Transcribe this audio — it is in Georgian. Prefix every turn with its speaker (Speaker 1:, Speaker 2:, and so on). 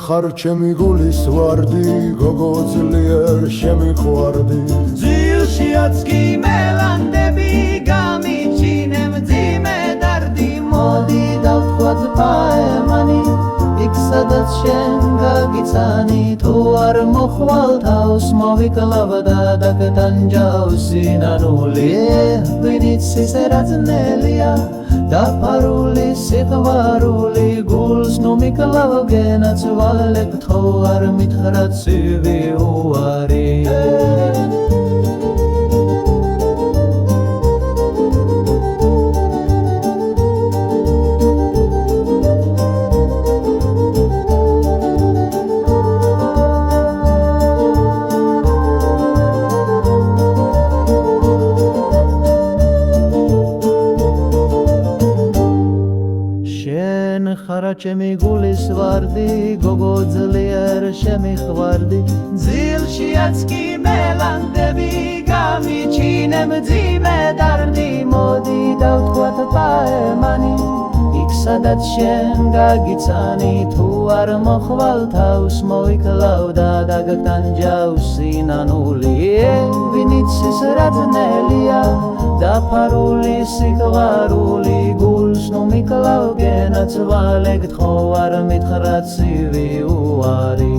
Speaker 1: ხარ ჩემი გულის ვარდი, გოგო ძლიერ შემიყვარდი.
Speaker 2: ძილშიაც კი მელანდები გამიჩინე მძიმე დარდი.
Speaker 3: მოდი დავთქვათ პაემანი, იქ სადაც შენ გაგიცანი. თუ არ მოხვალ თავს მოვიკლავ და დაგდანჯავსი ნანული. ვინიც რა ძნელია დაფარული სიყვარული, გულს ნუ მიკლავ გენაცვალებ, თო არ მითხრა ცივი უარი. ხარა ჩემი გულის ვარდი, გოგო ძლიერ შემიყვარდი.
Speaker 2: ძილშიაც კი მელანდები გამიჩინე მძიმე დარდი.
Speaker 3: მოდი დავთქვათ პაემანი, იქ სადაც შენ გაგიცანი. თუ არ მოხვალ თავს მოვიკლავ და დაგდანჯავსი ნანული. ვინიც რა ძნელია დაფარული სიყვარული, გულს ნუ მიკლავ გენაცვალე, გთხოვარ მითხრა ცივი უარი.